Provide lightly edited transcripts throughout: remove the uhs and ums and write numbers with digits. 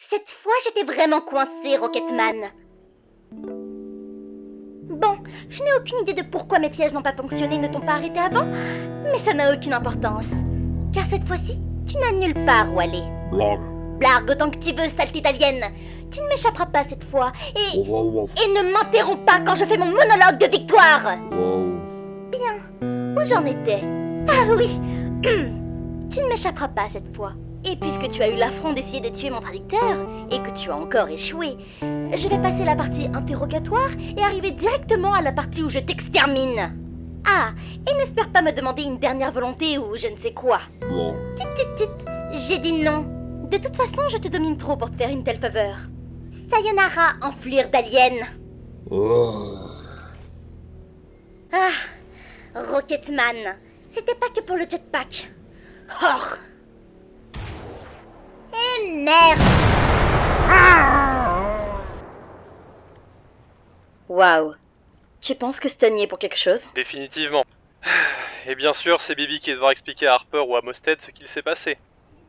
Cette fois, j'étais vraiment coincée, Rocketman. Bon, je n'ai aucune idée de pourquoi mes pièges n'ont pas fonctionné et ne t'ont pas arrêté avant, mais ça n'a aucune importance. Car cette fois-ci, tu n'as nulle part où aller. Blarg. Blargue autant que tu veux, saleté italienne. Tu ne m'échapperas pas cette fois, et ne m'interromps pas quand je fais mon monologue de victoire. Wow. Bien, où j'en étais? Ah oui, tu ne m'échapperas pas cette fois. Et puisque tu as eu l'affront d'essayer de tuer mon traducteur, et que tu as encore échoué, je vais passer la partie interrogatoire et arriver directement à la partie où je t'extermine. Ah, et n'espère pas me demander une dernière volonté ou je ne sais quoi. Blarg. Tit, j'ai dit non. De toute façon, je te domine trop pour te faire une telle faveur. Sayonara, enflure d'alien. Oh. Ah, Rocketman, c'était pas que pour le jetpack. Oh. Et merde. Waouh. Tu penses que Stun y est pour quelque chose? Définitivement. Et bien sûr, c'est Bibi qui va devoir expliquer à Harper ou à Mosted ce qu'il s'est passé.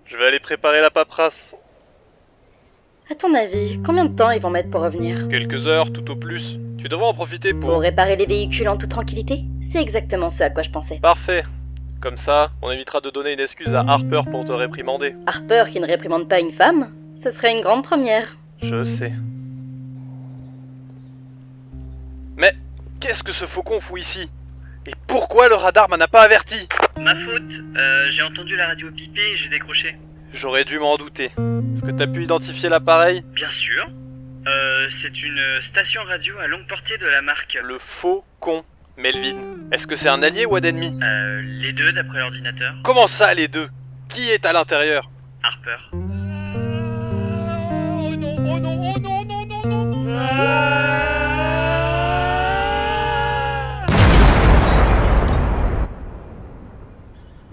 Je vais aller préparer la paperasse. À ton avis, combien de temps ils vont mettre pour revenir? Quelques heures, tout au plus. Tu devrais en profiter Pour pour... réparer les véhicules en toute tranquillité? C'est exactement ce à quoi je pensais. Parfait. Comme ça, on évitera de donner une excuse à Harper pour te réprimander. Harper qui ne réprimande pas une femme? Ce serait une grande première. Je sais. Mais qu'est-ce que ce faucon fout ici? Et pourquoi le radar m'en a pas averti? Ma faute, j'ai entendu la radio piper et j'ai décroché. J'aurais dû m'en douter. Est-ce que t'as pu identifier l'appareil? Bien sûr. C'est une station radio à longue portée de la marque. Le faucon, Melvin. Est-ce que c'est un allié ou un ennemi? Les deux d'après l'ordinateur. Comment ça, les deux? Qui est à l'intérieur? Harper. Oh non, oh non, oh non, non, non, non, non.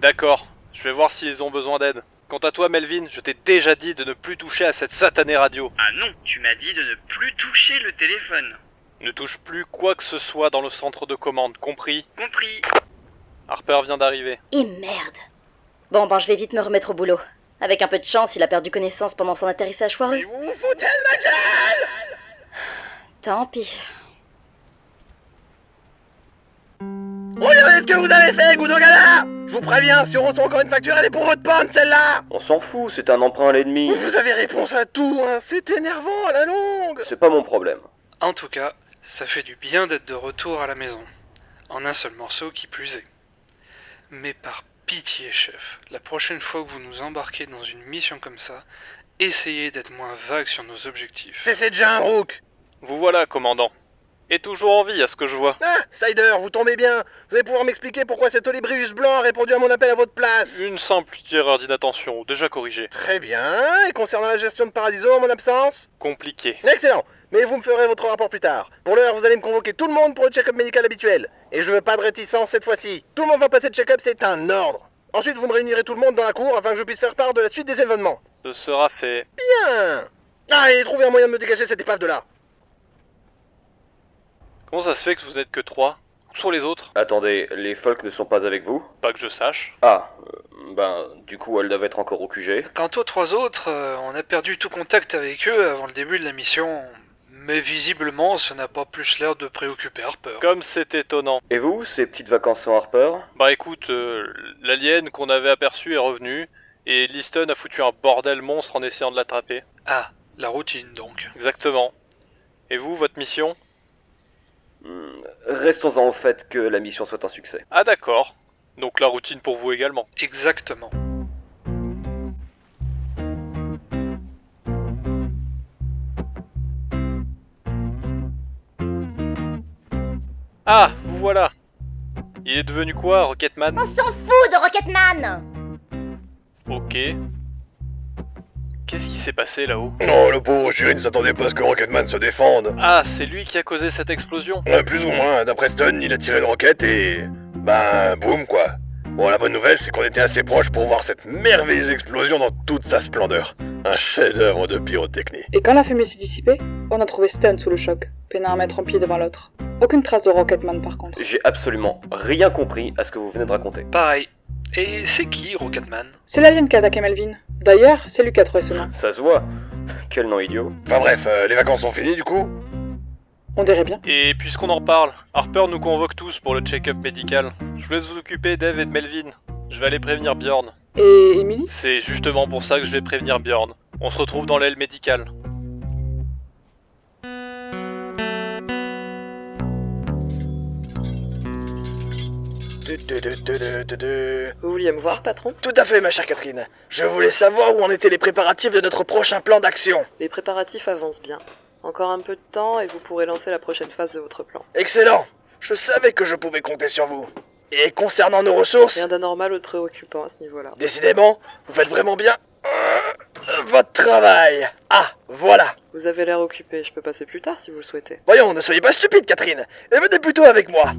D'accord, je vais voir s'ils ont besoin d'aide. Quant à toi, Melvin, je t'ai déjà dit de ne plus toucher à cette satanée radio. Ah non, tu m'as dit de ne plus toucher le téléphone. Ne touche plus quoi que ce soit dans le centre de commande, compris? Compris. Harper vient d'arriver. Et merde. Bon, je vais vite me remettre au boulot. Avec un peu de chance, il a perdu connaissance pendant son atterrissage foireux. vous vous foutez de ma gueule! Tant pis. Regardez ce que vous avez fait, Gudogala! Je vous préviens, si on reçoit encore une facture, elle est pour votre pomme, celle-là! On s'en fout, c'est un emprunt à l'ennemi. Vous avez réponse à tout, hein! C'est énervant à la longue! C'est pas mon problème. En tout cas, ça fait du bien d'être de retour à la maison. En un seul morceau qui plus est. Mais par pitié, chef, la prochaine fois que vous nous embarquez dans une mission comme ça, essayez d'être moins vague sur nos objectifs. C'est déjà un rook! Vous voilà, commandant. Et toujours en vie, à ce que je vois. Ah, Sider, vous tombez bien! Vous allez pouvoir m'expliquer pourquoi cet Olibrius blanc a répondu à mon appel à votre place! Une simple erreur d'inattention, déjà corrigée. Très bien, et concernant la gestion de Paradiso en mon absence? Compliqué. Excellent! Mais vous me ferez votre rapport plus tard. Pour l'heure, vous allez me convoquer tout le monde pour le check-up médical habituel. Et je veux pas de réticence cette fois-ci. Tout le monde va passer le check-up, c'est un ordre. Ensuite, vous me réunirez tout le monde dans la cour afin que je puisse faire part de la suite des événements. Ce sera fait. Bien! Allez, trouvez un moyen de me dégager cette épave de là. Comment ça se fait que vous n'êtes que 3? Où sont les autres? Attendez, les folks ne sont pas avec vous? Pas que je sache. Ah, du coup elles doivent être encore au QG. Quant aux trois autres, on a perdu tout contact avec eux avant le début de la mission. Mais visiblement, ça n'a pas plus l'air de préoccuper Harper. Comme c'est étonnant. Et vous, ces petites vacances sans Harper? Bah écoute, l'alien qu'on avait aperçu est revenu, et Liston a foutu un bordel monstre en essayant de l'attraper. Ah, la routine donc. Exactement. Et vous, votre mission? Restons-en au fait que la mission soit un succès. Ah d'accord. Donc la routine pour vous également. Exactement. Ah, vous voilà. Il est devenu quoi, Rocketman? On s'en fout de Rocketman! Ok. Qu'est-ce qui s'est passé là-haut? Non, le pauvre Shuri ne s'attendait pas à ce que Rocketman se défende. Ah, c'est lui qui a causé cette explosion? Plus ou moins, d'après Stun, il a tiré le roquette et... boum quoi. Bon, la bonne nouvelle, c'est qu'on était assez proche pour voir cette merveilleuse explosion dans toute sa splendeur. Un chef-d'œuvre de pyrotechnie. Et quand la fumée s'est dissipée, on a trouvé Stun sous le choc, peinant à mettre un pied devant l'autre. Aucune trace de Rocketman par contre. J'ai absolument rien compris à ce que vous venez de raconter. Pareil. Et c'est qui, Rocketman? C'est l'alien qui a attaqué Melvin. D'ailleurs, c'est lui qui a trouvé ce nom. Ça se voit. Quel nom idiot. Enfin bref, les vacances sont finies du coup. On dirait bien. Et puisqu'on en reparle, Harper nous convoque tous pour le check-up médical. Je vous laisse vous occuper d'Eve et de Melvin. Je vais aller prévenir Bjorn. Et Emily? C'est justement pour ça que je vais prévenir Bjorn. On se retrouve dans l'aile médicale. Vous vouliez me voir, patron? Tout à fait, ma chère Catherine. Je voulais savoir où en étaient les préparatifs de notre prochain plan d'action. Les préparatifs avancent bien. Encore un peu de temps et vous pourrez lancer la prochaine phase de votre plan. Excellent. Je savais que je pouvais compter sur vous. Et concernant nos ressources, Rien d'anormal ou de préoccupant à ce niveau-là. décidément, vous faites vraiment bien votre travail. Ah, voilà. Vous avez l'air occupé, je peux passer plus tard si vous le souhaitez. Voyons, ne soyez pas stupide, Catherine. Et venez plutôt avec moi.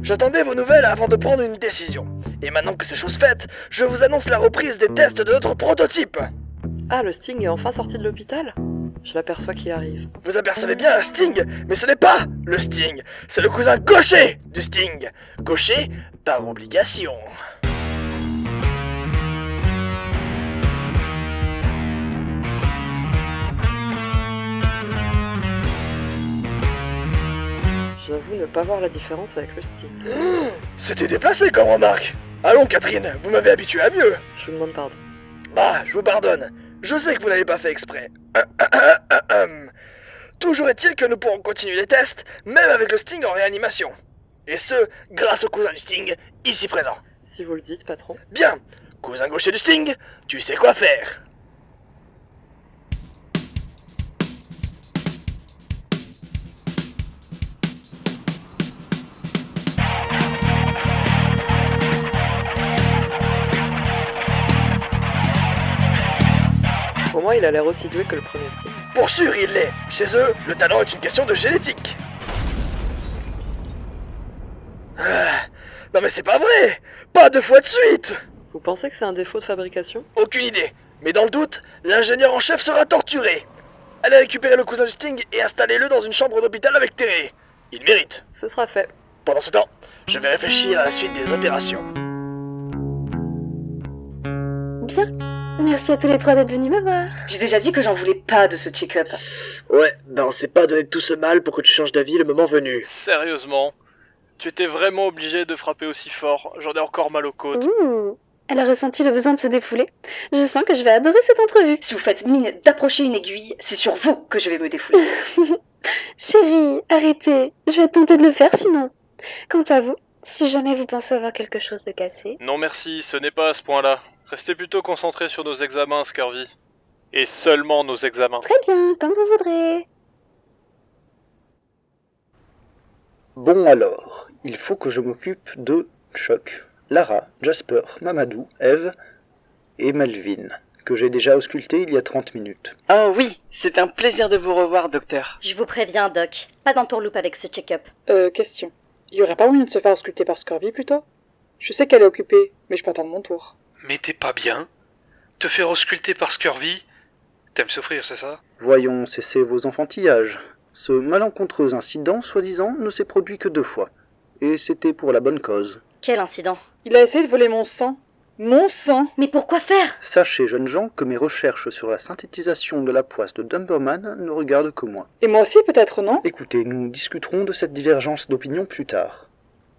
J'attendais vos nouvelles avant de prendre une décision. Et maintenant que c'est chose faite, je vous annonce la reprise des tests de notre prototype. Ah, le Sting est enfin sorti de l'hôpital? Je l'aperçois qui arrive. Vous apercevez bien un Sting, mais ce n'est pas le Sting, c'est le cousin gaucher du Sting. Gaucher par obligation. J'avoue ne pas voir la différence avec le Sting. C'était déplacé comme remarque. Allons Catherine, vous m'avez habitué à mieux. Je vous demande pardon. Bah, je vous pardonne. Je sais que vous n'avez pas fait exprès. Toujours est-il que nous pourrons continuer les tests, même avec le Sting en réanimation. Et ce, grâce au cousin du Sting, ici présent. Si vous le dites, patron. Bien, cousin gaucher du Sting, tu sais quoi faire. Pour moi, il a l'air aussi doué que le premier Sting. Pour sûr, il l'est. Chez eux, le talent est une question de génétique. Non mais c'est pas vrai. Pas 2 fois de suite. Vous pensez que c'est un défaut de fabrication? Aucune idée. Mais dans le doute, l'ingénieur en chef sera torturé. Allez récupérer le cousin du Sting et installez-le dans une chambre d'hôpital avec Terry. Il mérite. Ce sera fait. Pendant ce temps, je vais réfléchir à la suite des opérations. Bien. Merci à tous les trois d'être venus me voir. J'ai déjà dit que j'en voulais pas de ce check-up. Ouais, ben on s'est pas donné tout ce mal pour que tu changes d'avis le moment venu. Sérieusement? Tu étais vraiment obligé de frapper aussi fort. J'en ai encore mal aux côtes. Ouh, elle a ressenti le besoin de se défouler. Je sens que je vais adorer cette entrevue. Si vous faites mine d'approcher une aiguille, c'est sur vous que je vais me défouler. Chérie, arrêtez. Je vais tenter de le faire sinon. Quant à vous, si jamais vous pensez avoir quelque chose de cassé... Non merci, ce n'est pas à ce point-là. Restez plutôt concentrés sur nos examens, Scurvy. Et seulement nos examens. Très bien, comme vous voudrez. Bon alors, il faut que je m'occupe de Chuck, Lara, Jasper, Mamadou, Eve et Melvin, que j'ai déjà ausculté il y a 30 minutes. Ah oui, c'est un plaisir de vous revoir, docteur. Je vous préviens, Doc. Pas d'entourloupe avec ce check-up. Question. Il y aurait pas moyen de se faire ausculter par Scurvy plutôt? Je sais qu'elle est occupée, mais je peux attendre mon tour. Mais t'es pas bien? Te faire ausculter par Scurvy? T'aimes souffrir, c'est ça? Voyons cesser vos enfantillages. Ce malencontreux incident, soi-disant, ne s'est produit que 2 fois. Et c'était pour la bonne cause. Quel incident? Il a essayé de voler mon sang. Mon sang! Mais pourquoi faire? Sachez, jeunes gens, que mes recherches sur la synthétisation de la poisse de Dumberman ne regardent que moi. Et moi aussi peut-être, non? Écoutez, nous discuterons de cette divergence d'opinion plus tard.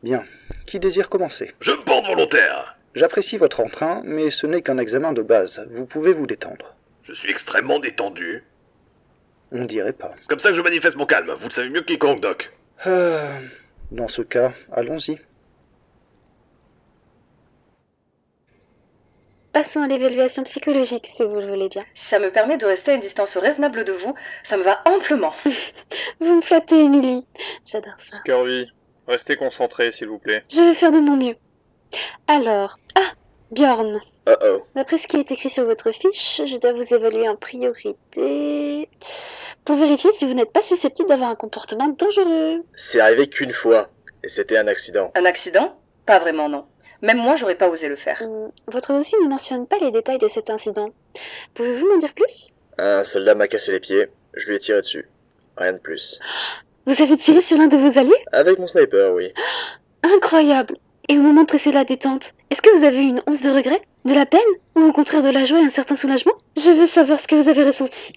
Bien. Qui désire commencer? Je me porte volontaire. J'apprécie votre entrain, mais ce n'est qu'un examen de base. Vous pouvez vous détendre. Je suis extrêmement détendu. On dirait pas. C'est comme ça que je manifeste mon calme. Vous le savez mieux que quiconque, Doc. Dans ce cas, allons-y. Passons à l'évaluation psychologique, si vous le voulez bien. Si ça me permet de rester à une distance raisonnable de vous, ça me va amplement. Vous me flattez, Emily. J'adore ça. Scurvy, restez concentrés, s'il vous plaît. Je vais faire de mon mieux. Alors... Ah, Bjorn. Uh-oh. D'après ce qui est écrit sur votre fiche, je dois vous évaluer en priorité... pour vérifier si vous n'êtes pas susceptible d'avoir un comportement dangereux. C'est arrivé qu'une fois. Et c'était un accident. Un accident? Pas vraiment, non. Même moi, j'aurais pas osé le faire. Votre dossier ne mentionne pas les détails de cet incident. Pouvez-vous m'en dire plus? Un soldat m'a cassé les pieds. Je lui ai tiré dessus. Rien de plus. Vous avez tiré sur l'un de vos alliés? Avec mon sniper, oui. Incroyable! Et au moment de presser la détente, est-ce que vous avez eu une once de regret? De la peine? Ou au contraire de la joie et un certain soulagement? Je veux savoir ce que vous avez ressenti.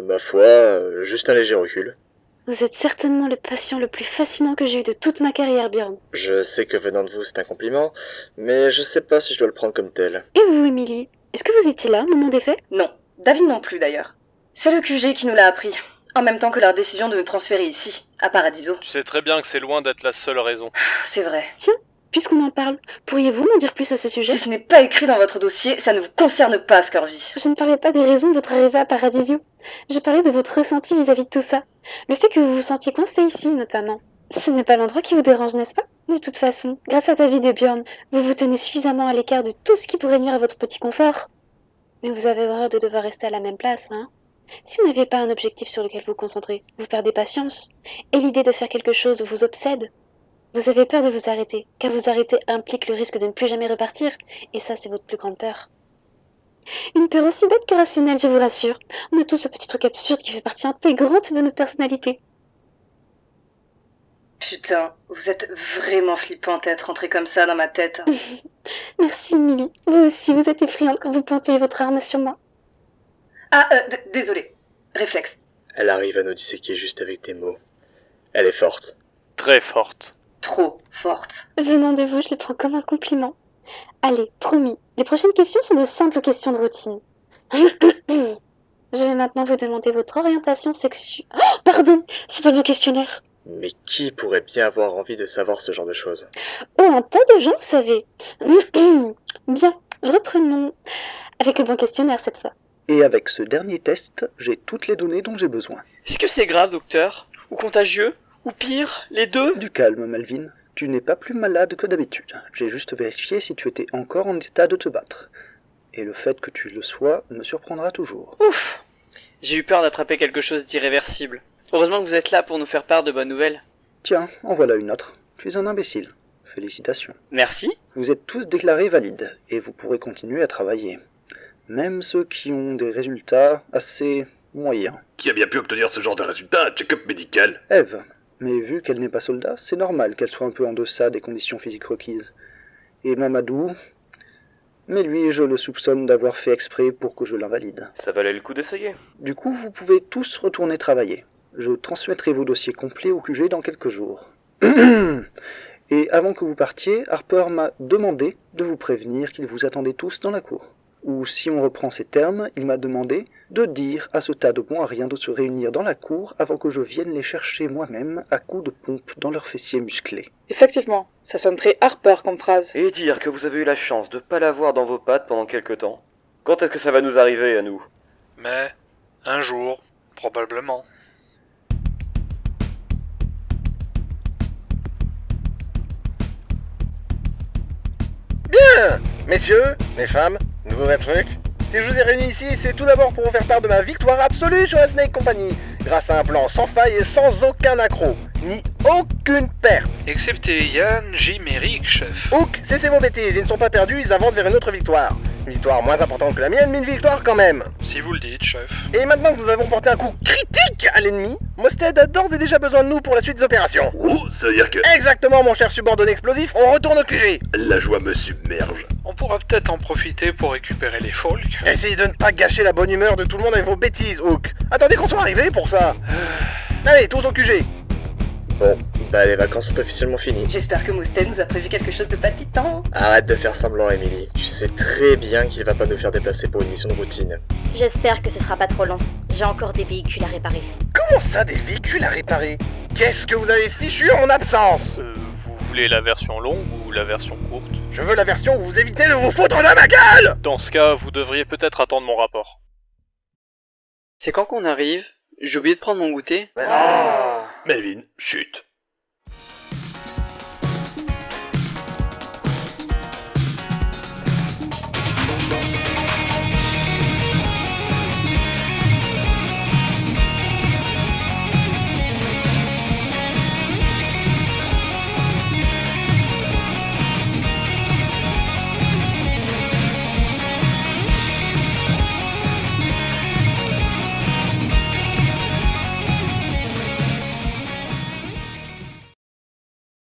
Ma foi, juste un léger recul. Vous êtes certainement le patient le plus fascinant que j'ai eu de toute ma carrière, Bjorn. Je sais que venant de vous, c'est un compliment, mais je sais pas si je dois le prendre comme tel. Et vous, Émilie? Est-ce que vous étiez là au moment des faits? Non, David non plus d'ailleurs. C'est le QG qui nous l'a appris, en même temps que leur décision de nous transférer ici, à Paradiso. Tu sais très bien que c'est loin d'être la seule raison. C'est vrai. Tiens, puisqu'on en parle, pourriez-vous m'en dire plus à ce sujet? Si ce n'est pas écrit dans votre dossier, ça ne vous concerne pas, Scurvy. Je ne parlais pas des raisons de votre arrivée à Paradiso. Je parlais de votre ressenti vis-à-vis de tout ça. Le fait que vous vous sentiez coincé ici, notamment. Ce n'est pas l'endroit qui vous dérange, n'est-ce pas? De toute façon, grâce à David et Bjorn, vous vous tenez suffisamment à l'écart de tout ce qui pourrait nuire à votre petit confort. Mais vous avez horreur de devoir rester à la même place, hein? Si vous n'avez pas un objectif sur lequel vous concentrer, vous perdez patience. Et l'idée de faire quelque chose vous obsède. Vous avez peur de vous arrêter, car vous arrêter implique le risque de ne plus jamais repartir, et ça c'est votre plus grande peur. Une peur aussi bête que rationnelle, je vous rassure. On a tous ce petit truc absurde qui fait partie intégrante de notre personnalité. Putain, vous êtes vraiment flippante à être rentrée comme ça dans ma tête. Merci, Millie. Vous aussi, vous êtes effrayante quand vous pointez votre arme sur moi. Ah, désolé. Réflexe. Elle arrive à nous disséquer juste avec des mots. Elle est forte. Très forte. Trop forte. Venant de vous, je le prends comme un compliment. Allez, promis, les prochaines questions sont de simples questions de routine. Je vais maintenant vous demander votre orientation sexuelle. Oh, pardon, c'est pas mon questionnaire. Mais qui pourrait bien avoir envie de savoir ce genre de choses? Oh, un tas de gens, vous savez. Bien, reprenons avec le bon questionnaire cette fois. Et avec ce dernier test, j'ai toutes les données dont j'ai besoin. Est-ce que c'est grave, docteur? Ou contagieux? Ou pire, les deux? Du calme, Malvin. Tu n'es pas plus malade que d'habitude. J'ai juste vérifié si tu étais encore en état de te battre. Et le fait que tu le sois me surprendra toujours. Ouf! J'ai eu peur d'attraper quelque chose d'irréversible. Heureusement que vous êtes là pour nous faire part de bonnes nouvelles. Tiens, en voilà une autre. Tu es un imbécile. Félicitations. Merci. Vous êtes tous déclarés valides, et vous pourrez continuer à travailler. Même ceux qui ont des résultats assez moyens. Qui a bien pu obtenir ce genre de résultat à un check-up médical? Eve. Mais vu qu'elle n'est pas soldat, c'est normal qu'elle soit un peu en deçà des conditions physiques requises. Et Mamadou... Mais lui, je le soupçonne d'avoir fait exprès pour que je l'invalide. Ça valait le coup d'essayer. Du coup, vous pouvez tous retourner travailler. Je transmettrai vos dossiers complets au QG dans quelques jours. Et avant que vous partiez, Harper m'a demandé de vous prévenir qu'il vous attendait tous dans la cour. Ou si on reprend ces termes, il m'a demandé de dire à ce tas de bons à rien de se réunir dans la cour avant que je vienne les chercher moi-même à coups de pompe dans leurs fessiers musclés. Effectivement, ça sonne très Harper comme phrase. Et dire que vous avez eu la chance de pas l'avoir dans vos pattes pendant quelque temps. Quand est-ce que ça va nous arriver à nous? Mais, un jour, probablement. Bien! Messieurs, mes femmes, nouveau truc. Si je vous ai réunis ici, c'est tout d'abord pour vous faire part de ma victoire absolue sur la Snake Company, grâce à un plan sans faille et sans aucun accroc, ni aucune perte. Excepté Yann, Jim et Rick, chef. Hook, cessez vos bêtises, ils ne sont pas perdus, ils avancent vers une autre victoire. Une victoire moins importante que la mienne, mais une victoire quand même. Si vous le dites, chef. Et maintenant que nous avons porté un coup critique à l'ennemi, Mosted a d'ores et déjà besoin de nous pour la suite des opérations. Oh, ça veut dire que... Exactement, mon cher subordonné explosif, on retourne au QG. La joie me submerge. On pourra peut-être en profiter pour récupérer les folks. Essayez de ne pas gâcher la bonne humeur de tout le monde avec vos bêtises, Hook. Attendez qu'on soit arrivé pour ça. Allez, tous au QG. Bon, bah les vacances sont officiellement finies. J'espère que Mosted nous a prévu quelque chose de palpitant. Arrête de faire semblant, Emily. Tu sais très bien qu'il va pas nous faire déplacer pour une mission de routine. J'espère que ce sera pas trop long. J'ai encore des véhicules à réparer. Comment ça, des véhicules à réparer? Qu'est-ce que vous avez fichu en mon absence? Vous voulez la version longue ou la version courte? Je veux la version où vous évitez de vous foutre de ma gueule! Dans ce cas, vous devriez peut-être attendre mon rapport. C'est quand qu'on arrive? J'ai oublié de prendre mon goûter. Melvin, chut.